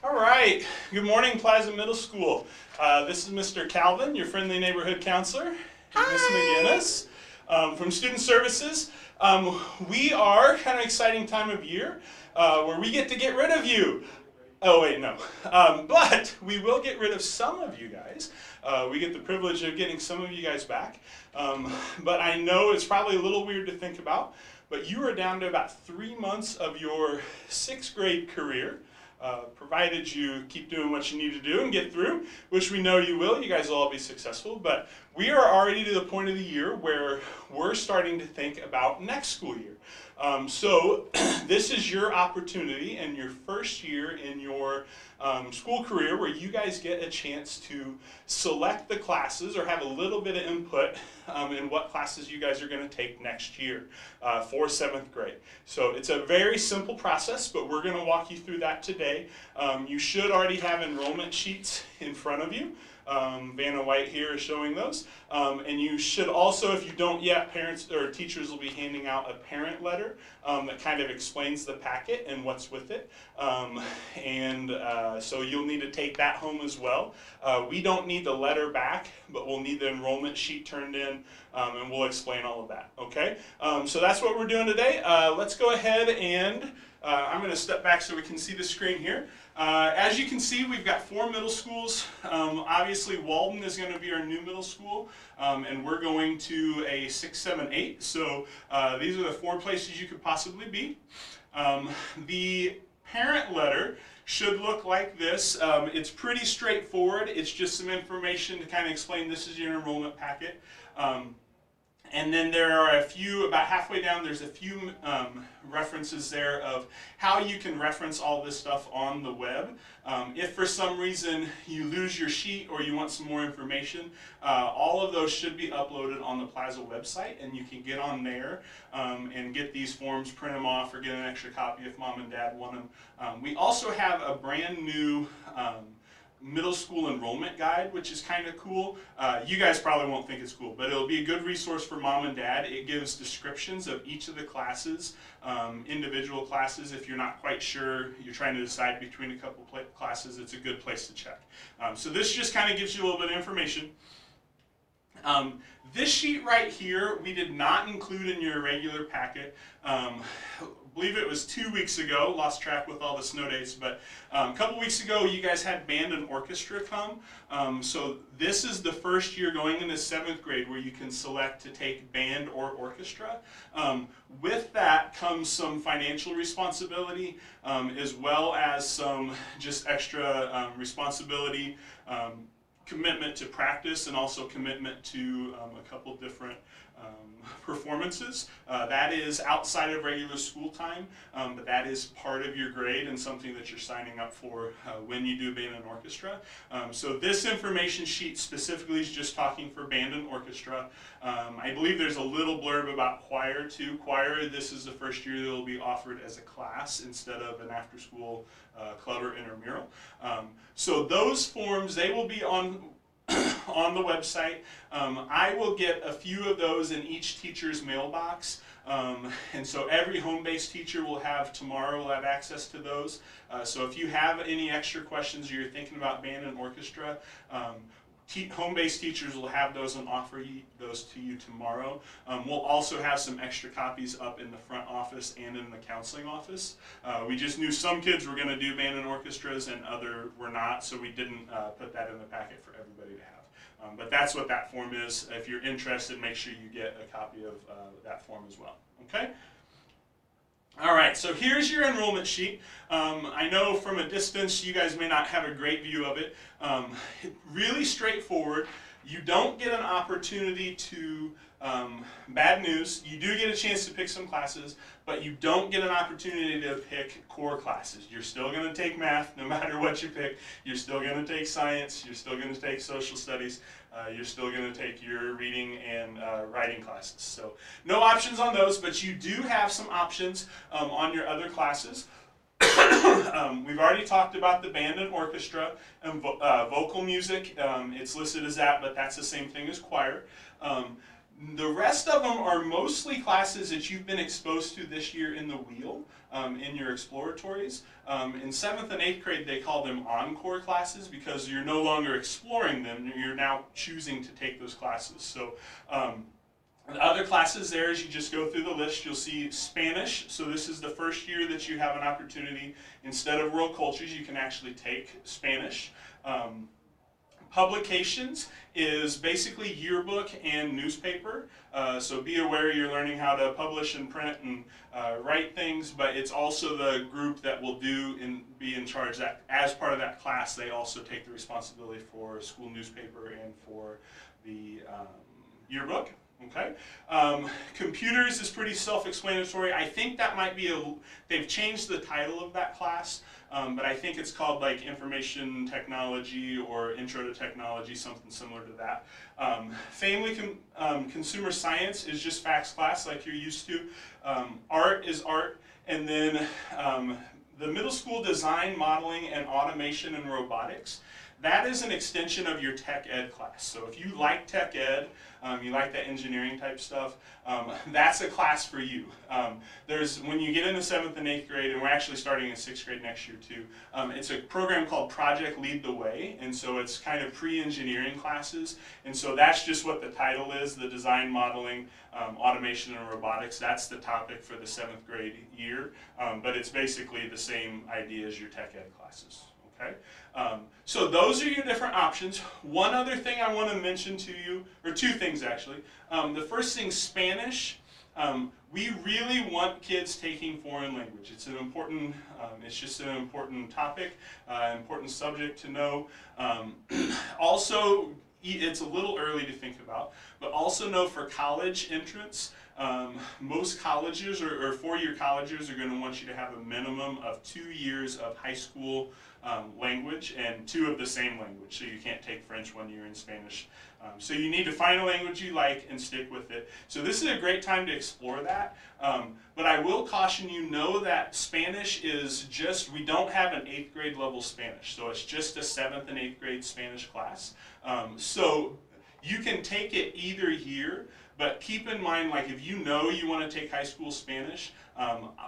All right, good morning, Plaza Middle School. This is Mr. Calvin, your friendly neighborhood counselor, and Miss McGinnis from Student Services. We are kind of exciting time of year where we get rid of you. Oh wait, no. But we will get rid of some of you guys. We get the privilege of getting some of you guys back. But I know it's probably a little weird to think about, but you are down to about 3 months of your 6th grade career. Provided you keep doing what you need to do and get through, which we know you will. You guys will all be successful. But we are already to the point of the year where we're starting to think about next school year. So this is your opportunity and your first year in your school career where you guys get a chance to select the classes or have a little bit of input in what classes you guys are going to take next year for 7th grade. So it's a very simple process, but we're going to walk you through that today. You should already have enrollment sheets in front of you. Vanna White here is showing those. And you should also, if you don't yet, parents or teachers will be handing out a parent letter that kind of explains the packet and what's with it. So you'll need to take that home as well. We don't need the letter back, but we'll need the enrollment sheet turned in, and we'll explain all of that, okay? So that's what we're doing today. Let's go ahead and I'm going to step back so we can see the screen here. As you can see, we've got 4 middle schools. Obviously, Walden is going to be our new middle school, and we're going to a 6, 7, 8. So these are the 4 places you could possibly be. The parent letter should look like this. It's pretty straightforward. It's just some information to kind of explain this is your enrollment packet. And then there are a few, about halfway down, there's a few references there of how you can reference all this stuff on the web. If for some reason you lose your sheet or you want some more information, all of those should be uploaded on the Plaza website, and you can get on there and get these forms, print them off, or get an extra copy if mom and dad want them. We also have a brand new middle school enrollment guide, which is kind of cool. You guys probably won't think it's cool, but it'll be a good resource for mom and dad. It gives descriptions of each of the classes, individual classes. If you're not quite sure, you're trying to decide between a couple classes, it's a good place to check. So this just kind of gives you a little bit of information. This sheet right here, we did not include in your regular packet. I believe it was 2 weeks ago, lost track with all the snow days, but a couple weeks ago you guys had band and orchestra come. So this is the first year going into 7th grade where you can select to take band or orchestra. With that comes some financial responsibility as well as some just extra responsibility, commitment to practice, and also commitment to a couple different performances. That is outside of regular school time, but that is part of your grade and something that you're signing up for when you do band and orchestra. So this information sheet specifically is just talking for band and orchestra. I believe there's a little blurb about choir too. Choir, this is the first year that will be offered as a class instead of an after-school club or intramural. So those forms, they will be on the website. I will get a few of those in each teacher's mailbox. And so every home-based teacher will have access to those. So if you have any extra questions or you're thinking about band and orchestra, home-based teachers will have those and offer those to you tomorrow. We'll also have some extra copies up in the front office and in the counseling office. We just knew some kids were going to do band and orchestras and other were not, so we didn't put that in the packet for everybody to have. But that's what that form is. If you're interested, make sure you get a copy of that form as well. Okay? All right, so here's your enrollment sheet. I know from a distance you guys may not have a great view of it. Really straightforward. You don't get an opportunity to, bad news, you do get a chance to pick some classes, but you don't get an opportunity to pick core classes. You're still going to take math no matter what you pick. You're still going to take science. You're still going to take social studies. You're still going to take your reading and writing classes. So no options on those, but you do have some options on your other classes. We've already talked about the band and orchestra and vocal music. It's listed as that, but that's the same thing as choir. The rest of them are mostly classes that you've been exposed to this year in the wheel. in your exploratories. In 7th and 8th grade, they call them encore classes because you're no longer exploring them, you're now choosing to take those classes. So the other classes there, as you just go through the list, you'll see Spanish. So this is the first year that you have an opportunity, instead of world cultures, you can actually take Spanish. Publications is basically yearbook and newspaper. So be aware you're learning how to publish and print and write things, but it's also the group that will be in charge that as part of that class, they also take the responsibility for school newspaper and for the yearbook. Okay. Computers is pretty self-explanatory. I think that might be they've changed the title of that class, but I think it's called like Information Technology or Intro to Technology, something similar to that. Consumer Science is just facts class like you're used to. Art is art, and then the middle school Design, Modeling, and Automation and Robotics. That is an extension of your tech ed class. So if you like tech ed, you like that engineering type stuff, that's a class for you. When you get into 7th and 8th grade, and we're actually starting in 6th grade next year too, it's a program called Project Lead the Way, and so it's kind of pre-engineering classes, and so that's just what the title is, the Design, Modeling, Automation, and Robotics. That's the topic for the 7th grade year, but it's basically the same idea as your tech ed classes. Okay? So those are your different options. One other thing I want to mention to you, or two things actually. The first thing, Spanish. We really want kids taking foreign language. It's an important, it's just an important topic, important subject to know. Also, it's a little early to think about, but also know for college entrance, most colleges or four-year colleges are going to want you to have a minimum of 2 years of high school language and 2 of the same language. So you can't take French 1 year and Spanish. So you need to find a language you like and stick with it. So this is a great time to explore that. But I will caution you, know that Spanish is just, we don't have an 8th grade level Spanish. So it's just a 7th and 8th grade Spanish class. So you can take it either year, but keep in mind, like if you know you want to take high school Spanish,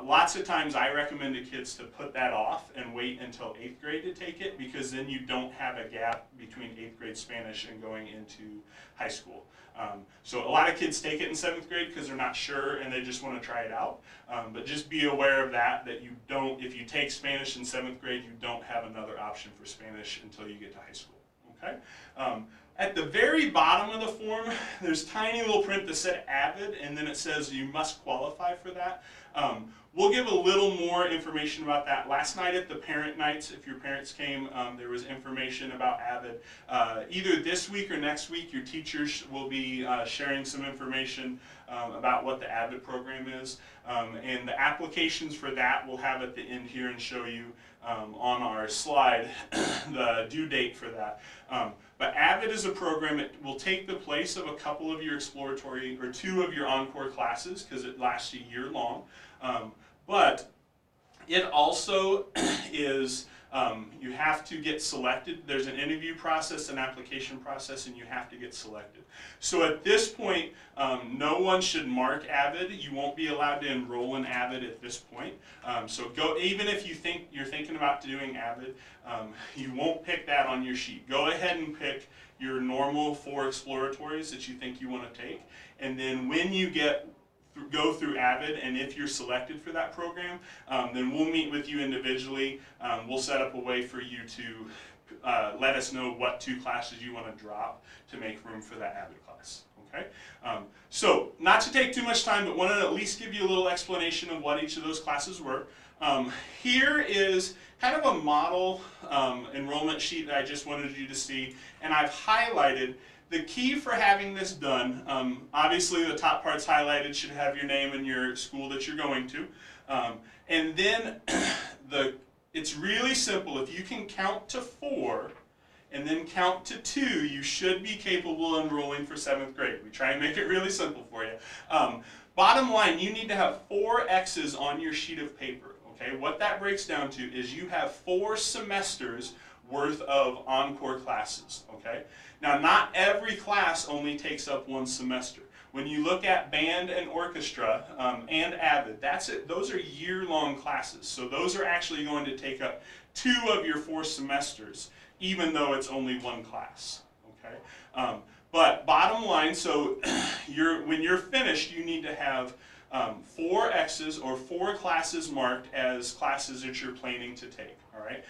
lots of times I recommend to kids to put that off and wait until 8th grade to take it, because then you don't have a gap between 8th grade Spanish and going into high school. So a lot of kids take it in 7th grade because they're not sure and they just want to try it out. But just be aware of that you don't, if you take Spanish in 7th grade, you don't have another option for Spanish until you get to high school. Okay? At the very bottom of the form, there's tiny little print that said AVID, and then it says you must qualify for that. We'll give a little more information about that. Last night at the parent nights, if your parents came, there was information about AVID. Either this week or next week, your teachers will be sharing some information about what the AVID program is. And the applications for that we'll have at the end here and show you on our slide the due date for that. But AVID is a program that will take the place of a couple of your exploratory or 2 of your encore classes because it lasts a year long. But it also is, you have to get selected. There's an interview process, an application process, and you have to get selected. So at this point, no one should mark AVID. You won't be allowed to enroll in AVID at this point. So go, even if you're thinking about doing AVID, you won't pick that on your sheet. Go ahead and pick your normal 4 exploratories that you think you want to take, and then when you go through AVID, and if you're selected for that program, then we'll meet with you individually. We'll set up a way for you to let us know what 2 classes you want to drop to make room for that AVID class. Okay? So not to take too much time, but wanted to at least give you a little explanation of what each of those classes were. Here is kind of a model enrollment sheet that I just wanted you to see, and I've highlighted the key for having this done. Obviously the top part's highlighted, should have your name and your school that you're going to. And then it's really simple. If you can count to 4 and then count to 2, you should be capable of enrolling for 7th grade. We try and make it really simple for you. Bottom line, you need to have 4 X's on your sheet of paper. Okay? What that breaks down to is you have 4 semesters worth of encore classes. Okay? Now, not every class only takes up 1 semester. when you look at band and orchestra and AVID, that's it. Those are year-long classes. So those are actually going to take up 2 of your 4 semesters, even though it's only 1 class. Okay. But bottom line, so when you're finished, you need to have 4 X's or 4 classes marked as classes that you're planning to take. All right.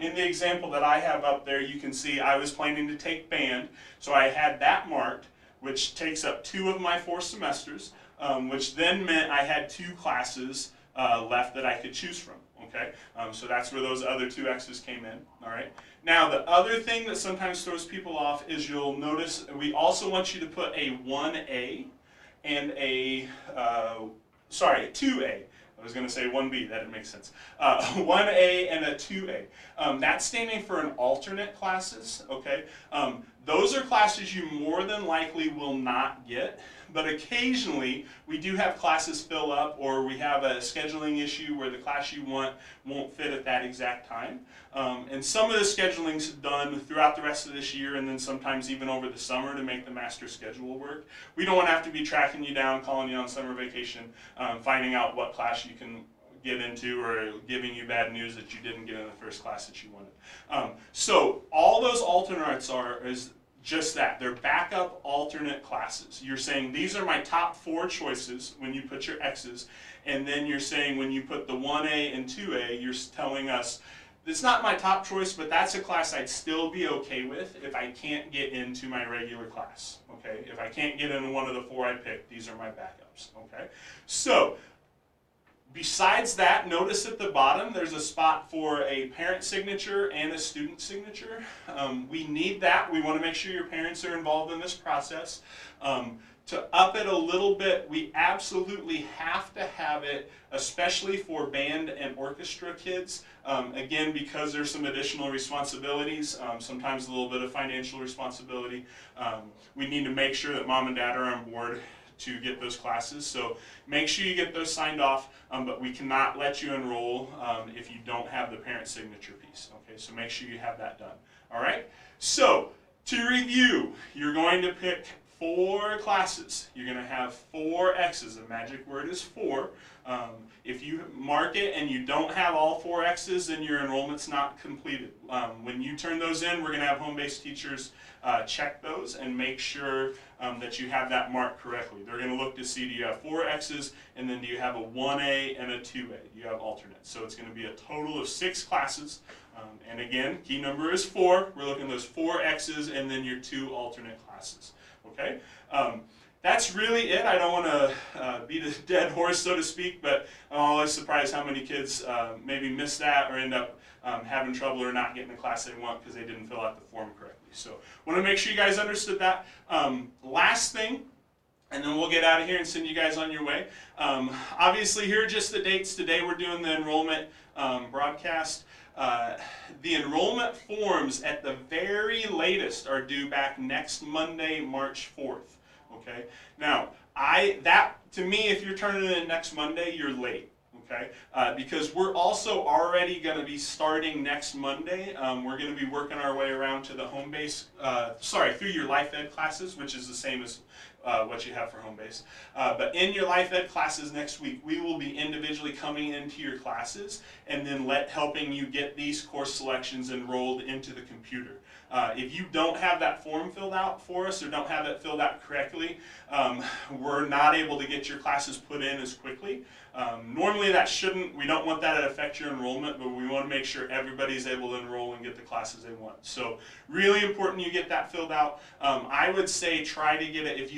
In the example that I have up there, you can see I was planning to take band, so I had that marked, which takes up 2 of my 4 semesters, which then meant I had 2 classes left that I could choose from. Okay, so that's where those other 2 X's came in. All right. Now the other thing that sometimes throws people off is you'll notice we also want you to put a 1A and a 2A. I was going to say 1B, that didn't make sense. 1A and a 2A. That's standing for an alternate classes, okay? Those are classes you more than likely will not get, but occasionally we do have classes fill up, or we have a scheduling issue where the class you want won't fit at that exact time. And some of the scheduling's done throughout the rest of this year, and then sometimes even over the summer to make the master schedule work. We don't want to have to be tracking you down, calling you on summer vacation, finding out what class you can get into, or giving you bad news that you didn't get in the first class that you wanted. So all those alternates is just that. They're backup alternate classes. You're saying these are my top 4 choices when you put your X's, and then you're saying when you put the 1A and 2A, you're telling us it's not my top choice, but that's a class I'd still be okay with if I can't get into my regular class. Okay, if I can't get into one of the 4 I picked, these are my backups. Okay, so besides that, notice at the bottom there's a spot for a parent signature and a student signature. We need that. We want to make sure your parents are involved in this process. To up it a little bit, we absolutely have to have it, especially for band and orchestra kids. Again, because there's some additional responsibilities, sometimes a little bit of financial responsibility. We need to make sure that mom and dad are on board to get those classes. So make sure you get those signed off, but we cannot let you enroll if you don't have the parent signature piece. Okay, so make sure you have that done. All right, so to review, you're going to pick 4 classes. You're going to have 4 X's. The magic word is 4. If you mark it and you don't have all 4 X's, then your enrollment's not completed. When you turn those in, we're going to have home-based teachers check those and make sure that you have that marked correctly. They're going to look to see, do you have 4 X's, and then do you have a 1A and a 2A? Do you have alternates? So it's going to be a total of 6 classes. And again, key number is 4. We're looking at those 4 X's and then your 2 alternate classes. Okay, that's really it. I don't want to beat a dead horse, so to speak, but I'm always surprised how many kids maybe miss that or end up having trouble or not getting the class they want because they didn't fill out the form correctly. So want to make sure you guys understood that. Last thing, and then we'll get out of here and send you guys on your way. Obviously, here are just the dates. Today we're doing the enrollment broadcast. The enrollment forms at the very latest are due back next Monday, March 4th. Okay. Now, to me, if you're turning it in next Monday, you're late. Okay. Because we're also already going to be starting next Monday. We're going to be working our way around to the home base. Through your life ed classes, which is the same as what you have for home base. But in your life ed classes next week, we will be individually coming into your classes and then helping you get these course selections enrolled into the computer. If you don't have that form filled out for us or don't have it filled out correctly, we're not able to get your classes put in as quickly. Normally we don't want that to affect your enrollment, but we want to make sure everybody's able to enroll and get the classes they want. So really important you get that filled out. I would say try to get it, if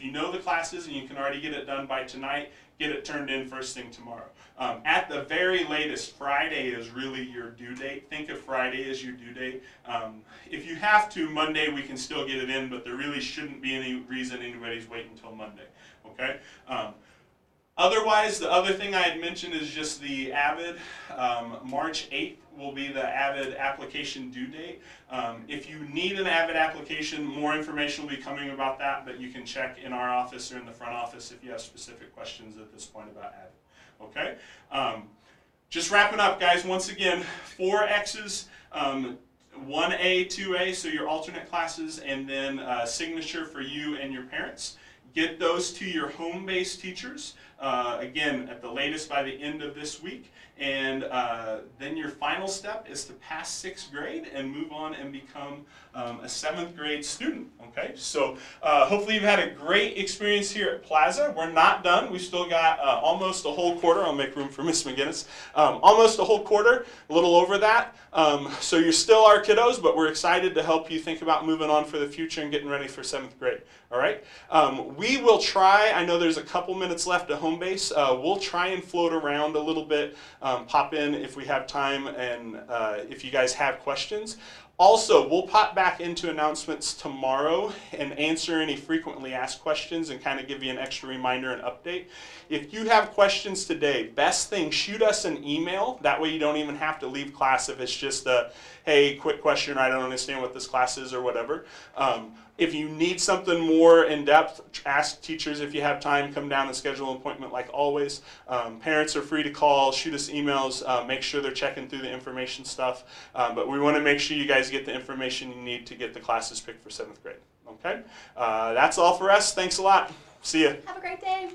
you know the classes and you can already get it done by tonight, get it turned in first thing tomorrow. At the very latest, Friday is really your due date. Think of Friday as your due date. If you have to, Monday we can still get it in, but there really shouldn't be any reason anybody's waiting until Monday. Okay? Otherwise, the other thing I had mentioned is just the AVID. March 8th will be the AVID application due date. If you need an AVID application, more information will be coming about that, but you can check in our office or in the front office if you have specific questions at this point about AVID. Okay? Just wrapping up, guys. Once again, 4 X's, 1A, 2A, so your alternate classes, and then signature for you and your parents. Get those to your home-based teachers, again, at the latest by the end of this week. And then your final step is to pass 6th grade and move on and become a 7th grade student. Okay, so hopefully you've had a great experience here at Plaza. We're not done. We've still got almost a whole quarter. I'll make room for Miss McGinnis. Almost a whole quarter, a little over that. So you're still our kiddos, but we're excited to help you think about moving on for the future and getting ready for 7th grade. All right. We will try. I know there's a couple minutes left at home base. We'll try and float around a little bit. Pop in if we have time, and if you guys have questions. Also, we'll pop back into announcements tomorrow and answer any frequently asked questions and kind of give you an extra reminder and update. If you have questions today, best thing, shoot us an email. That way you don't even have to leave class if it's just a, hey, quick question, I don't understand what this class is or whatever. If you need something more in-depth, ask teachers if you have time, come down and schedule an appointment like always. Parents are free to call, shoot us emails, make sure they're checking through the information stuff. But we want to make sure you guys get the information you need to get the classes picked for 7th grade. Okay? That's all for us. Thanks a lot. See ya. Have a great day.